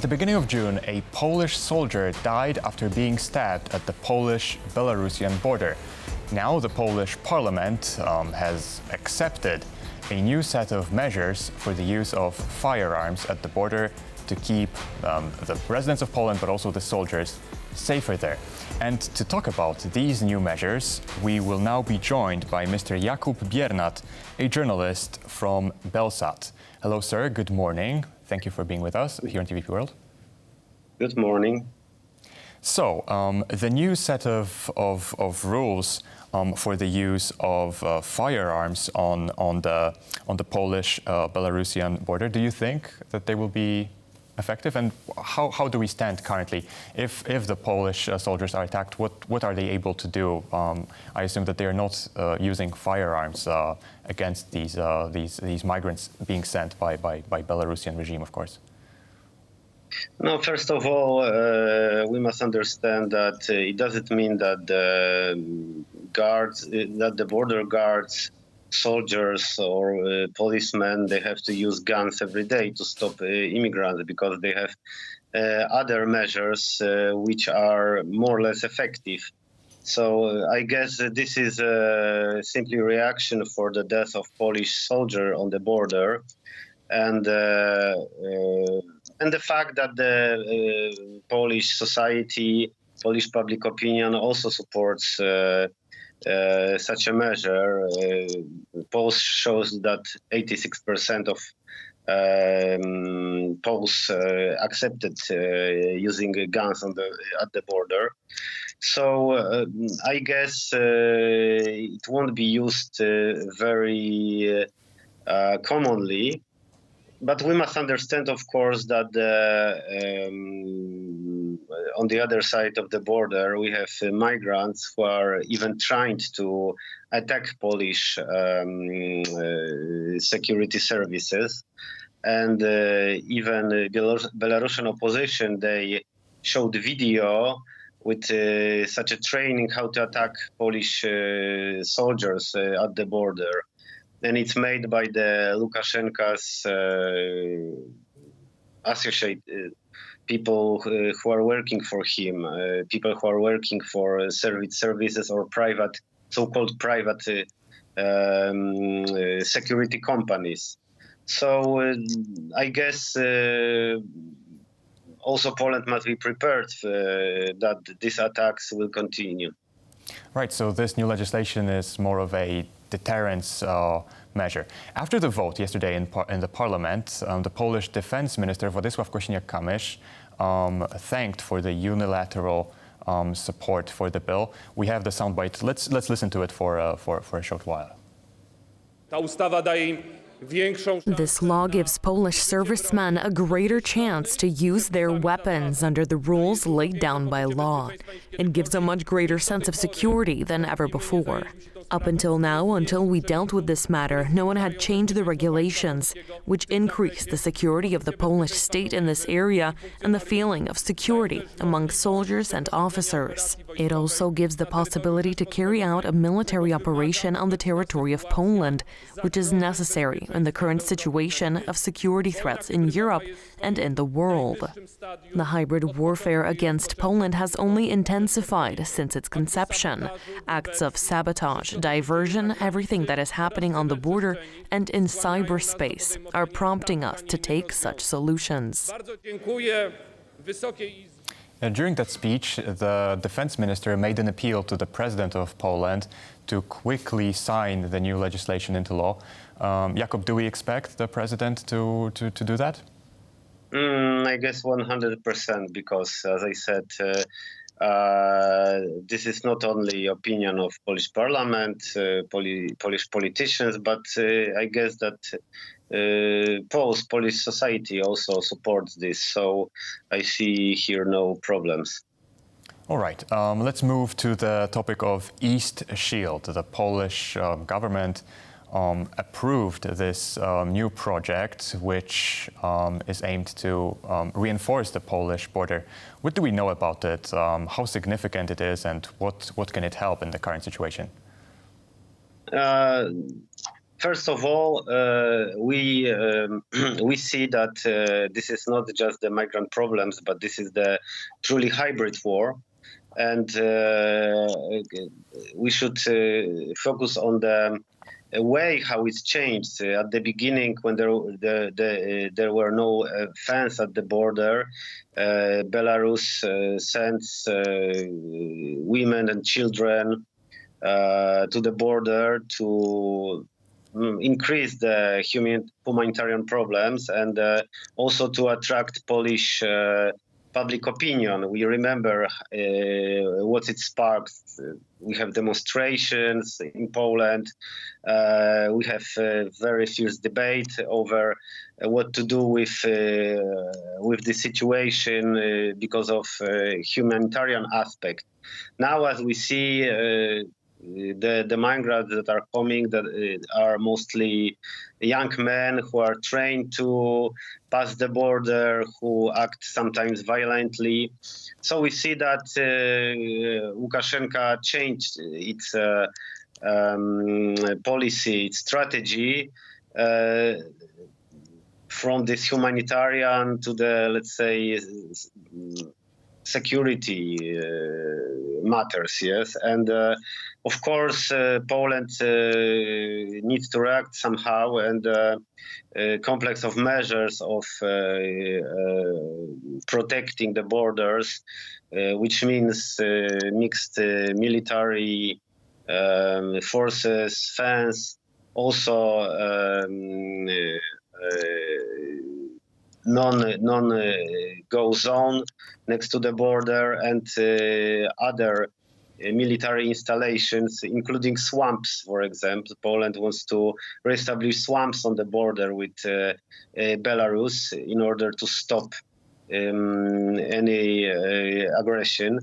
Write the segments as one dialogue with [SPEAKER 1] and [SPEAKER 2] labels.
[SPEAKER 1] At the beginning of June, a Polish soldier died after being stabbed at the Polish-Belarusian border. Now the Polish parliament has accepted a new set of measures for the use of firearms at the border to keep the residents of Poland, but also the soldiers, safer there. And to talk about these new measures, we will now be joined by Mr. Jakub Biernat, a journalist from Belsat. Hello, sir. Good morning. Thank you for being with us here on TVP World.
[SPEAKER 2] Good morning.
[SPEAKER 1] So, the new set of rules for the use of firearms on the Polish-Belarusian border, do you think that they will be effective? And how do we stand currently? If the Polish soldiers are attacked, what are they able to do? I assume that they are not using firearms against these migrants being sent by Belarusian regime, of course.
[SPEAKER 2] No, first of all, we must understand that it doesn't mean that the border guards, soldiers or policemen, they have to use guns every day to stop immigrants, because they have other measures which are more or less effective. So I guess this is simply a reaction for the death of Polish soldier on the border, and the fact that the Polish society, Polish public opinion also supports such a measure. Polls shows that 86% of Poles accepted using guns at the border. So I guess it won't be used very commonly. But we must understand, of course, that on the other side of the border, we have migrants who are even trying to attack Polish security services. And even Belarusian opposition, they showed video with such a training how to attack Polish soldiers at the border. And it's made by the Lukashenko's associate people who are working for him, people who are working for services or private, so-called private security companies. So I guess also Poland must be prepared that these attacks will continue.
[SPEAKER 1] Right, so this new legislation is more of a deterrence measure. After the vote yesterday in the parliament, the Polish defense minister Władysław Kosiniak-Kamysz thanked for the unilateral support for the bill. We have the soundbite. Let's listen to it for a short while.
[SPEAKER 3] This law gives Polish servicemen a greater chance to use their weapons under the rules laid down by law. It gives a much greater sense of security than ever before. Up until now, until we dealt with this matter, no one had changed the regulations, which increased the security of the Polish state in this area and the feeling of security among soldiers and officers. It also gives the possibility to carry out a military operation on the territory of Poland, which is necessary in the current situation of security threats in Europe and in the world. The hybrid warfare against Poland has only intensified since its conception. Acts of sabotage, diversion, everything that is happening on the border and in cyberspace are prompting us to take such solutions.
[SPEAKER 1] During that speech, the defense minister made an appeal to the president of Poland to quickly sign the new legislation into law. Jakub, do we expect the president to do that?
[SPEAKER 2] I guess 100%, because, as I said, this is not only opinion of Polish parliament, Polish politicians, but I guess that Polish society also supports this. So I see here no problems.
[SPEAKER 1] All right, let's move to the topic of East Shield. The Polish government approved this new project, which is aimed to reinforce the Polish border. What do we know about it? How significant it is, and what can it help in the current situation?
[SPEAKER 2] First of all, we see that this is not just the migrant problems, but this is the truly hybrid war, and we should focus on the way how it's changed. At the beginning, when there were no fence at the border, Belarus sends women and children to the border to increase the humanitarian problems and also to attract Polish public opinion. We remember what it sparked. We have demonstrations in Poland. We have very fierce debate over what to do with the situation because of humanitarian aspect. Now, as we see, the migrants that are coming that are mostly young men who are trained to pass the border, who act sometimes violently. So we see that Lukashenko changed its policy, its strategy from this humanitarian to the, let's say, security matters, yes. And of course, Poland needs to react somehow, and a complex of measures of protecting the borders, which means mixed military forces, fence, also non-go zone next to the border, and other military installations, including swamps, for example. Poland wants to reestablish swamps on the border with Belarus in order to stop any aggression.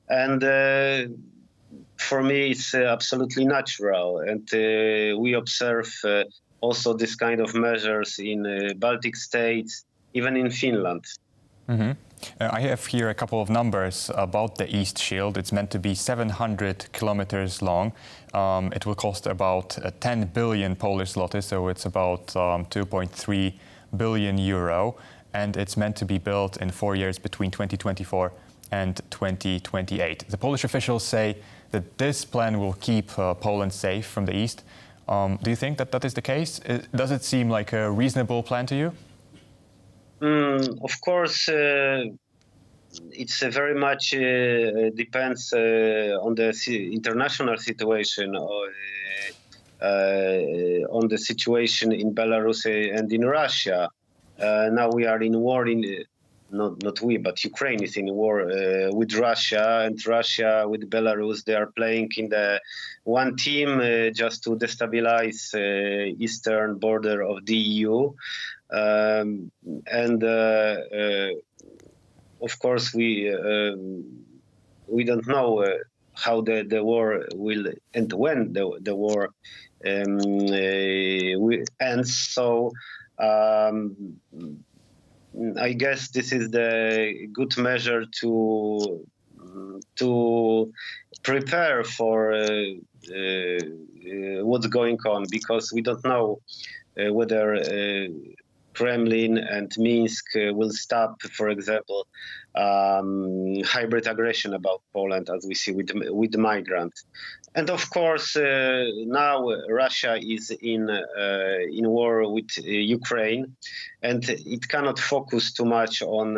[SPEAKER 2] And for me, it's absolutely natural. And we observe also this kind of measures in Baltic states, even in Finland.
[SPEAKER 1] Mm-hmm. I have here a couple of numbers about the East Shield. It's meant to be 700 kilometers long. It will cost about 10 billion Polish zloty, so it's about 2.3 billion euro. And it's meant to be built in 4 years between 2024 and 2028. The Polish officials say that this plan will keep Poland safe from the east. Do you think that that is the case? Does it seem like a reasonable plan to you?
[SPEAKER 2] Of course, it's very much depends on the international situation, on the situation in Belarus and in Russia. Now we are in war not we, but Ukraine is in war with Russia, and Russia with Belarus. They are playing in the one team just to destabilize eastern border of the EU. Of course, we don't know how the war will end, when the war ends. So I guess this is the good measure to prepare for what's going on, because we don't know whether Kremlin and Minsk will stop, for example, hybrid aggression about Poland, as we see with migrants. And of course, now Russia is in war with Ukraine, and it cannot focus too much on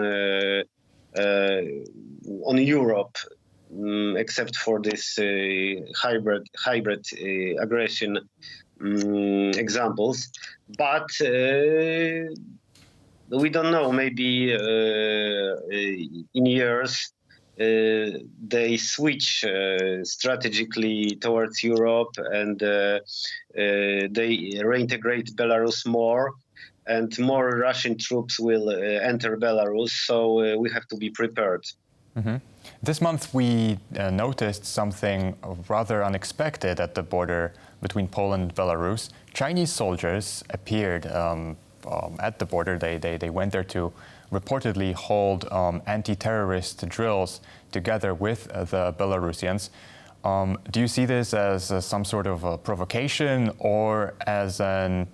[SPEAKER 2] Europe, except for this hybrid aggression examples. But we don't know, maybe in years they switch strategically towards Europe, and they reintegrate Belarus more, and more Russian troops will enter Belarus, so we have to be prepared.
[SPEAKER 1] Mm-hmm. This month we noticed something rather unexpected at the border between Poland and Belarus. Chinese soldiers appeared at the border. They went there to reportedly hold anti-terrorist drills together with the Belarusians. Do you see this as some sort of a provocation or as an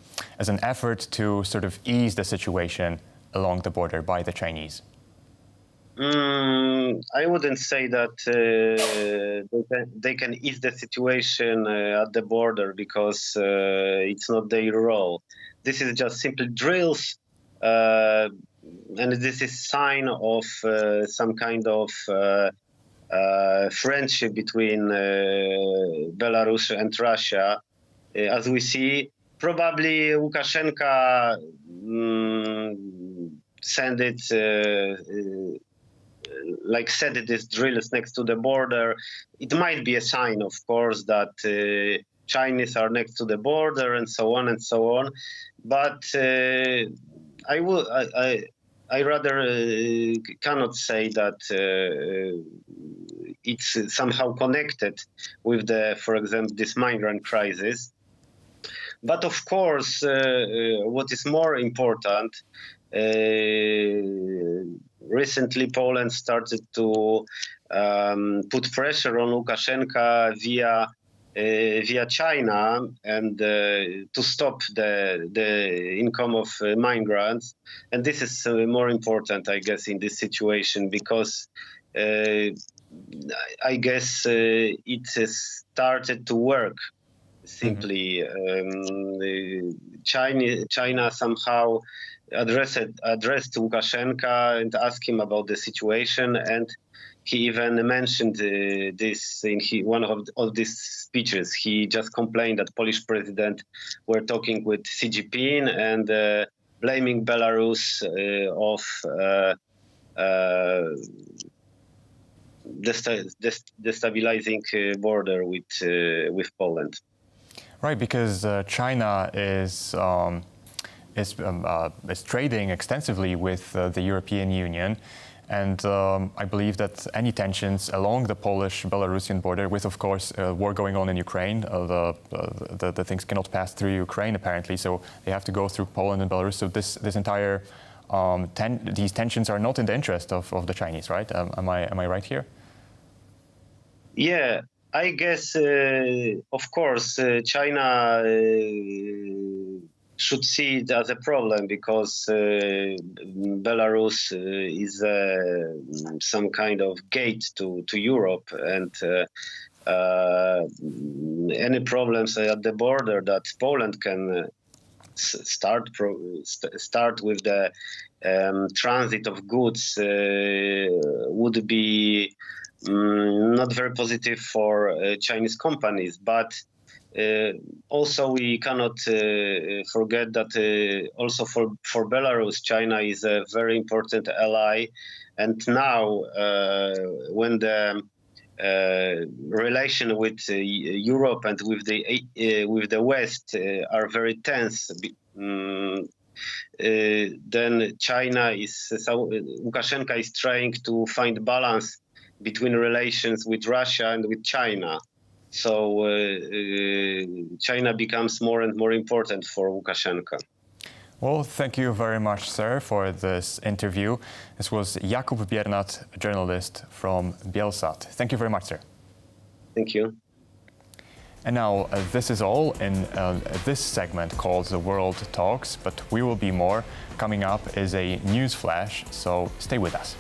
[SPEAKER 1] effort to sort of ease the situation along the border by the Chinese?
[SPEAKER 2] I wouldn't say that they can ease the situation at the border because it's not their role. This is just simple drills, and this is sign of some kind of friendship between Belarus and Russia. As we see, probably Lukashenko sent it, set these drills next to the border. It might be a sign, of course, that Chinese are next to the border and so on and so on. But I rather cannot say that it's somehow connected with for example, this migrant crisis. But of course, what is more important, recently Poland started to put pressure on Lukashenko via China and to stop the income of migrants. And this is more important, I guess, in this situation, because I guess it has started to work. Simply, China somehow addressed Lukashenko and asked him about the situation, and he even mentioned this in one of these speeches. He just complained that Polish president were talking with Xi Jinping and blaming Belarus of destabilizing border with Poland.
[SPEAKER 1] Right, because China is trading extensively with the European Union, and I believe that any tensions along the Polish-Belarusian border, with of course war going on in Ukraine, the things cannot pass through Ukraine apparently, so they have to go through Poland and Belarus. So this entire these tensions are not in the interest of the Chinese, right? Am I right here?
[SPEAKER 2] Yeah. I guess, of course, China should see it as a problem because Belarus is some kind of gate to Europe, and any problems at the border that Poland can start with the transit of goods would be not very positive for Chinese companies, but also we cannot forget that also for Belarus, China is a very important ally, and now when the relation with Europe and with the West are very tense, then Lukashenko is trying to find balance between relations with Russia and with China. So China becomes more and more important for Lukashenko.
[SPEAKER 1] Well, thank you very much, sir, for this interview. This was Jakub Biernat, a journalist from Belsat. Thank you very much, sir.
[SPEAKER 2] Thank you.
[SPEAKER 1] And now, this is all in this segment called The World Talks, but we will be more. Coming up is a news flash, so stay with us.